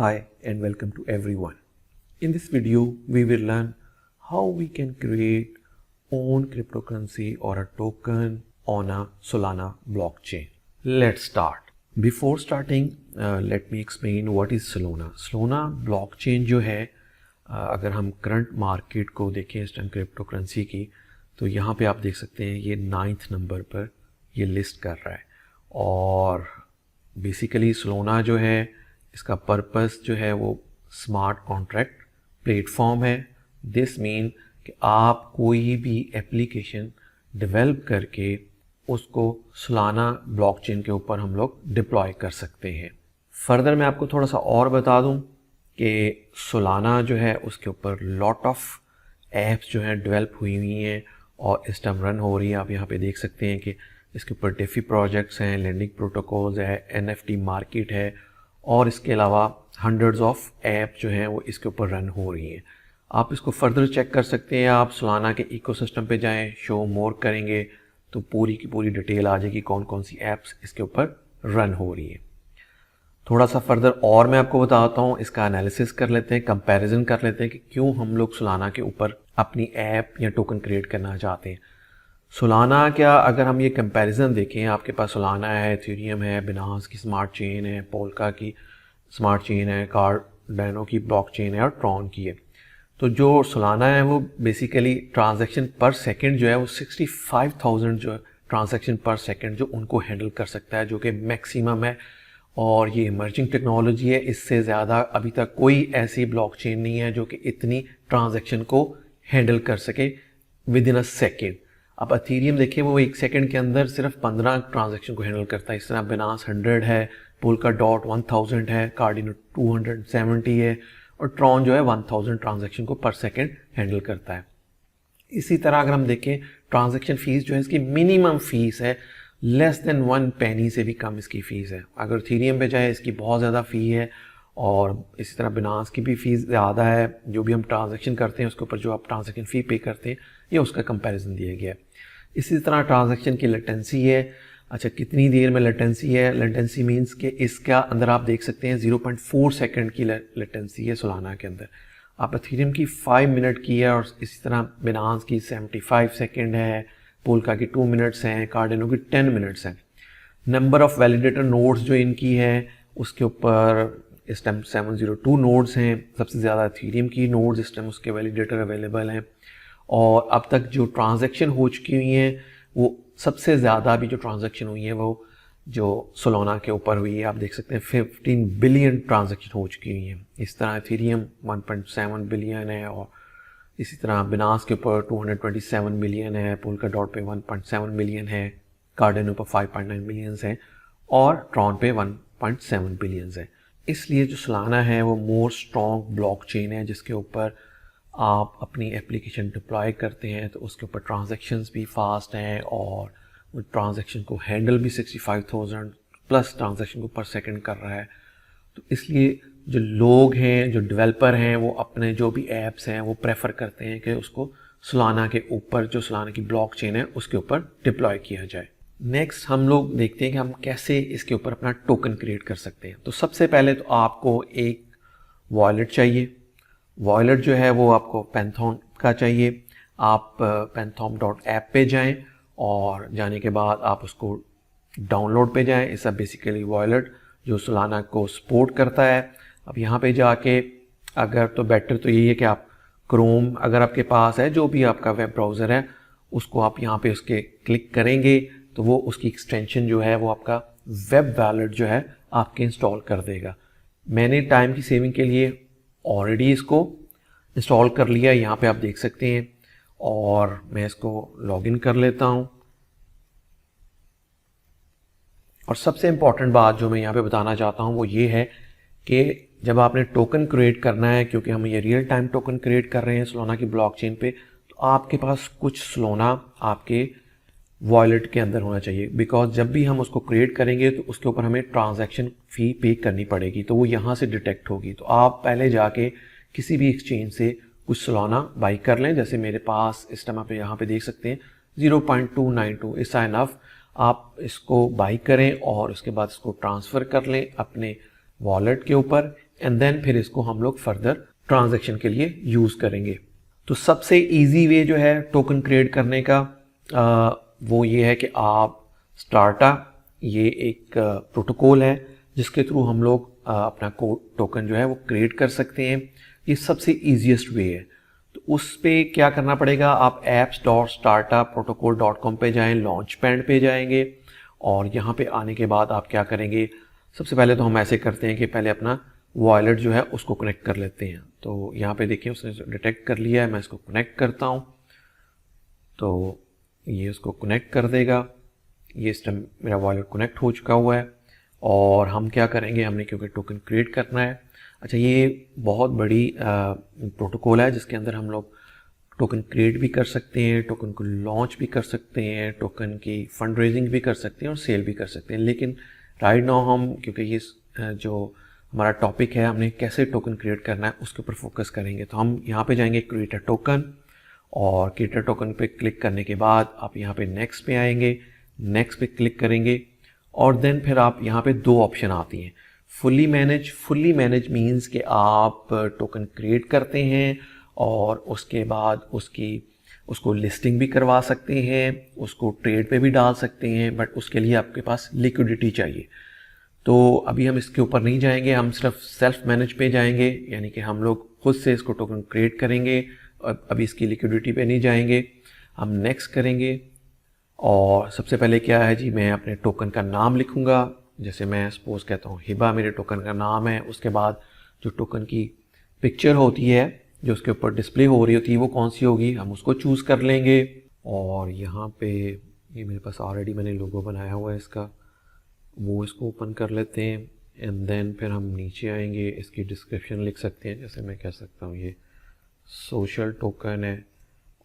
Hi and welcome to everyone. In this video, we will learn how we can create own cryptocurrency or a token on a Solana blockchain. Let's start. Before starting, let me explain what is Solana. Solana blockchain जो है अगर हम current market को देखें इस time cryptocurrency की, तो यहाँ पे आप देख सकते हैं ये 9th नंबर पर ये लिस्ट कर रहा है। और बेसिकली सोलाना जो है इसका पर्पस जो है वो स्मार्ट कॉन्ट्रैक्ट प्लेटफॉर्म है। दिस मीन कि आप कोई भी एप्लीकेशन डेवलप करके उसको सोलाना ब्लॉकचेन के ऊपर हम लोग डिप्लॉय कर सकते हैं। फर्दर मैं आपको थोड़ा सा और बता दूं कि सोलाना जो है उसके ऊपर लॉट ऑफ ऐप्स जो हैं डेवलप हुई हैं और इस टाइम रन हो रही है। आप यहाँ पे देख सकते हैं कि इसके ऊपर डेफी प्रोजेक्ट्स हैं, लैंडिंग प्रोटोकॉल्स है, NFT मार्केट है और इसके अलावा हंड्रेड्स ऑफ ऐप जो हैं वो इसके ऊपर रन हो रही हैं। आप इसको फर्दर चेक कर सकते हैं। आप सोलाना के इकोसिस्टम पे जाएं, शो मोर करेंगे तो पूरी की पूरी डिटेल आ जाएगी कौन कौन सी ऐप्स इसके ऊपर रन हो रही हैं। थोड़ा सा फर्दर और मैं आपको बताता हूँ, इसका एनालिसिस कर लेते हैं, कंपैरिजन कर लेते हैं कि क्यों हम लोग सोलाना के ऊपर अपनी ऐप या टोकन क्रिएट करना चाहते हैं। सोलाना क्या, अगर हम ये कंपैरिजन देखें, आपके पास सोलाना है, इथेरियम है, बिनांस की स्मार्ट चेन है, पोल्का की स्मार्ट चेन है, कार्डानो की ब्लॉकचेन है और ट्रॉन की है। तो जो सोलाना है वो बेसिकली ट्रांजैक्शन पर सेकंड जो है वो 65,000 जो ट्रांजैक्शन पर सेकंड जो उनको हैंडल कर सकता है, जो कि मैक्सिमम है। और ये इमर्जिंग टेक्नोलॉजी है, इससे ज़्यादा अभी तक कोई ऐसी ब्लॉकचेन नहीं है जो कि इतनी ट्रांजैक्शन को हैंडल कर सके विद इन अ सेकेंड। अब इथेरियम देखिए वो एक सेकंड के अंदर सिर्फ 15 ट्रांजैक्शन को हैंडल करता है। इस तरह बिनांस 100 है, पोल्का डॉट 1000 है, कार्डिनो 270 है और ट्रॉन जो है 1000 ट्रांजैक्शन को पर सेकंड हैंडल करता है। इसी तरह अगर हम देखें ट्रांजैक्शन फीस जो है इसकी मिनिमम फीस है, लेस देन 1 पेनी से भी कम इसकी फ़ीस है। अगर इथेरियम पे जाए इसकी बहुत ज़्यादा फ़ी है और इसी तरह बिनांस की भी फ़ीस ज़्यादा है। जो भी हम ट्रांजैक्शन करते हैं उसके ऊपर जो आप ट्रांजैक्शन फ़ी पे करते हैं ये उसका कंपैरिजन दिया गया है। इसी तरह ट्रांजैक्शन की लेटेंसी है। अच्छा, कितनी देर में लेटेंसी है? लेटेंसी मींस कि इसका अंदर आप देख सकते हैं 0.4 सेकंड की लेटेंसी है सोलाना के अंदर। आप इथेरियम की 5 मिनट की है और इसी तरह बिनांस की 75 सेकंड है, पोल्का की 2 मिनट्स हैं, कार्डिनो की 10 मिनट्स हैं। नंबर ऑफ वैलिडेटर नोड्स जो इनकी है उसके ऊपर इस टाइम 702 नोड्स हैं। सबसे ज़्यादा इथेरियम की नोड्स इस टाइम उसके वैलिडेटर अवेलेबल हैं। और अब तक जो ट्रांजैक्शन हो चुकी हुई हैं वो सबसे ज़्यादा अभी जो ट्रांजैक्शन हुई है वो जो सोलाना के ऊपर हुई है। आप देख सकते हैं 15 बिलियन ट्रांजैक्शन हो चुकी हुई हैं। इस तरह इथेरियम 1.7 बिलियन है और इसी तरह बिनांस के ऊपर 227 मिलियन है, पोल्का डॉट पे 1.7 मिलियन है, कार्डिनो पर 5.9 मिलियन है और ट्रॉन पे 1.7 बिलियन है। इसलिए जो सोलाना है वो मोर स्ट्रॉन्ग ब्लॉकचेन है जिसके ऊपर आप अपनी एप्लीकेशन डिप्लॉय करते हैं तो उसके ऊपर ट्रांजैक्शंस भी फास्ट हैं और वो ट्रांजैक्शन को हैंडल भी 65,000 प्लस ट्रांजैक्शन को पर सेकंड कर रहा है। तो इसलिए जो लोग हैं, जो डेवलपर हैं, वो अपने जो भी ऐप्स हैं वो प्रेफर करते हैं कि उसको सोलाना के ऊपर, जो सोलाना की ब्लॉकचेन है उसके ऊपर डिप्लॉय किया जाए। नेक्स्ट हम लोग देखते हैं कि हम कैसे इसके ऊपर अपना टोकन क्रिएट कर सकते हैं। तो सबसे पहले तो आपको एक वॉलेट चाहिए। वॉलेट जो है वो आपको पैंथॉन का चाहिए। आप panthon.app पे जाएं और जाने के बाद आप उसको डाउनलोड पे जाएं। इसका बेसिकली वॉलेट जो सोलाना को सपोर्ट करता है। अब यहाँ पे जाके अगर तो बेटर तो यही है कि आप क्रोम अगर आपके पास है, जो भी आपका वेब ब्राउज़र है, उसको आप यहाँ पे उसके क्लिक करेंगे तो वो उसकी एक्सटेंशन जो है वो आपका वेब वॉलेट जो है आपके इंस्टॉल कर देगा। मैंने टाइम की सेविंग के लिए ऑलरेडी इसको इंस्टॉल कर लिया, यहाँ पे आप देख सकते हैं। और मैं इसको लॉगिन कर लेता हूँ। और सबसे इम्पॉर्टेंट बात जो मैं यहाँ पे बताना चाहता हूँ वो ये है कि जब आपने टोकन क्रिएट करना है, क्योंकि हम ये रियल टाइम टोकन क्रिएट कर रहे हैं सोलाना की ब्लॉकचेन पे, तो आपके पास कुछ सोलाना आपके वॉलेट के अंदर होना चाहिए। बिकॉज जब भी हम उसको क्रिएट करेंगे तो उसके ऊपर हमें ट्रांजैक्शन फ़ी पे करनी पड़ेगी, तो वो यहाँ से डिटेक्ट होगी। तो आप पहले जाके किसी भी एक्सचेंज से कुछ सोलाना बाई कर लें। जैसे मेरे पास इस टाइम आप यहाँ पे देख सकते हैं 0.292 इज इनफ। आप इसको बाई करें और उसके बाद इसको ट्रांसफ़र कर लें अपने वॉलेट के ऊपर। एंड देन फिर इसको हम लोग फर्दर ट्रांजैक्शन के लिए यूज़ करेंगे। तो सबसे इजी वे जो है टोकन क्रिएट करने का वो ये है कि आप स्टार्टा, ये एक प्रोटोकॉल है जिसके थ्रू हम लोग अपना टोकन जो है वो क्रिएट कर सकते हैं। ये सबसे ईजीएस्ट वे है। तो उस पे क्या करना पड़ेगा, आप apps.startuprotocol.com पे जाएं, लॉन्च पैड पे जाएंगे और यहाँ पे आने के बाद आप क्या करेंगे, सबसे पहले तो हम ऐसे करते हैं कि पहले अपना वॉलेट जो है उसको कनेक्ट कर लेते हैं। तो यहाँ पे देखिए उसने डिटेक्ट कर लिया है, मैं इसको कनेक्ट करता हूँ तो ये उसको कनेक्ट कर देगा। ये इस टाइम मेरा वॉलेट कनेक्ट हो चुका हुआ है और हम क्या करेंगे, हमने क्योंकि टोकन क्रिएट करना है। अच्छा, ये बहुत बड़ी प्रोटोकॉल है जिसके अंदर हम लोग टोकन क्रिएट भी कर सकते हैं, टोकन को लॉन्च भी कर सकते हैं, टोकन की फंड रेजिंग भी कर सकते हैं और सेल भी कर सकते हैं। लेकिन राइट नाउ हम, क्योंकि ये जो हमारा टॉपिक है, हमने कैसे टोकन क्रिएट करना है उसके ऊपर फोकस करेंगे। तो हम यहाँ पे जाएंगे क्रिएट अ टोकन और क्रिएट अ टोकन पे क्लिक करने के बाद आप यहाँ पे नेक्स्ट पे आएंगे, नेक्स्ट पे क्लिक करेंगे और देन फिर आप यहाँ पे दो ऑप्शन आती हैं, फुल्ली मैनेज मीन्स कि आप टोकन क्रिएट करते हैं और उसके बाद उसको लिस्टिंग भी करवा सकते हैं, उसको ट्रेड पे भी डाल सकते हैं, बट उसके लिए आपके पास लिक्विडिटी चाहिए। तो अभी हम इसके ऊपर नहीं जाएंगे, हम सिर्फ सेल्फ मैनेज पे जाएंगे, यानी कि हम लोग खुद से इसको टोकन क्रिएट करेंगे और अभी इसकी लिक्विडिटी पे नहीं जाएंगे। हम नेक्स्ट करेंगे और सबसे पहले क्या है जी, मैं अपने टोकन का नाम लिखूंगा। जैसे मैं सपोज कहता हूँ हिबा मेरे टोकन का नाम है। उसके बाद जो टोकन की पिक्चर होती है जो उसके ऊपर डिस्प्ले हो रही होती है वो कौन सी होगी, हम उसको चूज़ कर लेंगे। और यहाँ पे ये मेरे पास ऑलरेडी मैंने लोगो बनाया हुआ है इसका, वो इसको ओपन कर लेते हैं एंड देन फिर हम नीचे आएंगे, इसकी डिस्क्रिप्शन लिख सकते हैं। जैसे मैं कह सकता हूँ ये सोशल टोकन है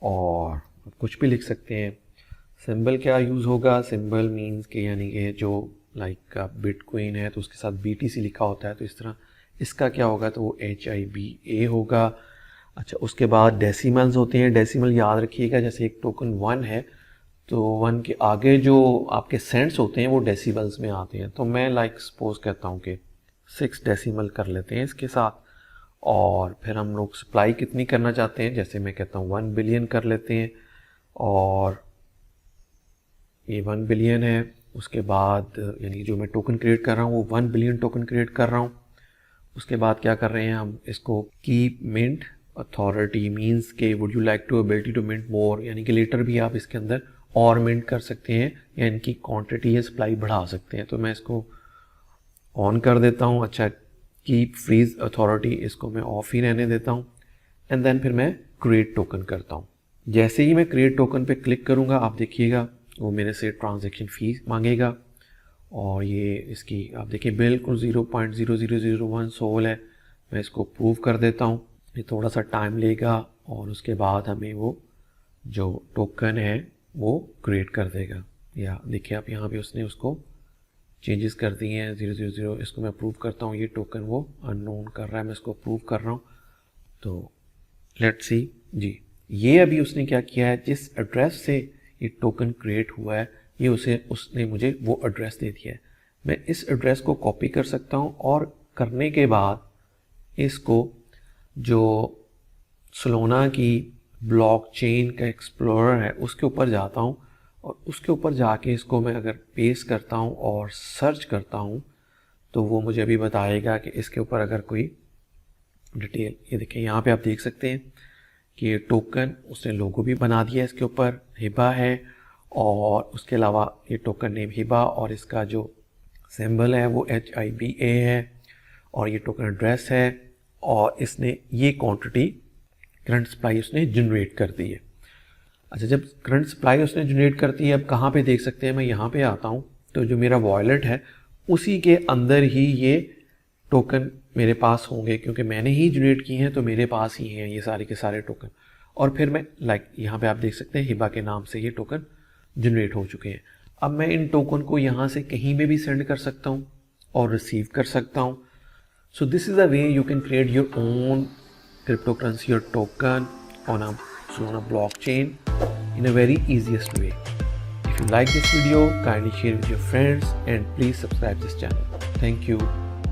और कुछ भी लिख सकते हैं। सिंबल क्या यूज़ होगा, सिंबल मीन्स के यानी कि जो लाइक बिटकॉइन है तो उसके साथ BTC लिखा होता है, तो इस तरह इसका क्या होगा, तो वो HIBA होगा। अच्छा, उसके बाद डेसिमल्स होते हैं, डेसिमल याद रखिएगा। जैसे एक टोकन 1 है तो 1 के आगे जो आपके सेंट्स होते हैं वो डेसिमल्स में आते हैं। तो मैं लाइक सपोज कहता हूँ कि 6 डेसिमल कर लेते हैं इसके साथ। और फिर हम लोग सप्लाई कितनी करना चाहते हैं, जैसे मैं कहता हूँ 1 बिलियन कर लेते हैं और ये 1 बिलियन है। उसके बाद यानी जो मैं टोकन क्रिएट कर रहा हूँ वो 1 बिलियन टोकन क्रिएट कर रहा हूँ। उसके बाद क्या कर रहे हैं हम, इसको कीप मिंट अथॉरिटी मींस के would you like to ability to mint more, यानी कि लेटर भी आप इसके अंदर और मिंट कर सकते हैं या इनकी क्वांटिटी या सप्लाई बढ़ा सकते हैं। तो मैं इसको ऑन कर देता हूँ। अच्छा, कीप फ्रीज अथॉरिटी इसको मैं ऑफ ही रहने देता हूँ एंड देन फिर मैं क्रिएट टोकन करता हूँ। जैसे ही मैं क्रिएट टोकन पे क्लिक करूँगा आप देखिएगा वो मेरे से ट्रांजैक्शन फीस मांगेगा और ये इसकी आप देखिए बिल्कुल 0.0001 सोल है। मैं इसको प्रूव कर देता हूँ, ये थोड़ा सा टाइम लेगा और उसके बाद हमें वो जो टोकन है वो क्रिएट कर देगा। या देखिए आप यहाँ पे उसने उसको चेंजेस कर दिए हैं 000। इसको मैं प्रूव करता हूँ, ये टोकन वो अननोन कर रहा है, मैं इसको प्रूव कर रहा हूँ। तो लेट्स सी जी, ये अभी उसने क्या किया है, जिस एड्रेस से ये टोकन क्रिएट हुआ है ये उसने मुझे वो एड्रेस दे दिया है। मैं इस एड्रेस को कॉपी कर सकता हूँ और करने के बाद इसको जो सोलाना की ब्लॉकचेन का एक्सप्लोरर है उसके ऊपर जाता हूँ और उसके ऊपर जाके इसको मैं अगर पेस्ट करता हूँ और सर्च करता हूँ तो वो मुझे अभी बताएगा कि इसके ऊपर अगर कोई डिटेल, ये देखिए यहाँ पे आप देख सकते हैं कि ये टोकन उसने लोगो भी बना दिया है, इसके ऊपर हिबा है और उसके अलावा ये टोकन नेम हिबा और इसका जो सिंबल है वो HIBA है और ये टोकन एड्रेस है और इसने ये क्वांटिटी करंट सप्लाई उसने जनरेट कर दी है। अच्छा, जब करंट सप्लाई उसने जनरेट करती है, अब कहाँ पे देख सकते हैं, मैं यहाँ पे आता हूँ तो जो मेरा वॉलेट है उसी के अंदर ही ये टोकन मेरे पास होंगे क्योंकि मैंने ही जनरेट किए हैं तो मेरे पास ही हैं ये सारे के सारे टोकन। और फिर मैं लाइक यहाँ पे आप देख सकते हैं हिबा के नाम से ये टोकन जनरेट हो चुके हैं। अब मैं इन टोकन को यहाँ से कहीं पे भी सेंड कर सकता हूँ और रिसीव कर सकता हूँ। So this is a way you can create your own cryptocurrency or token on a Solana blockchain in a very easiest way. If you like this video, kindly share with your friends and please subscribe this channel. Thank you.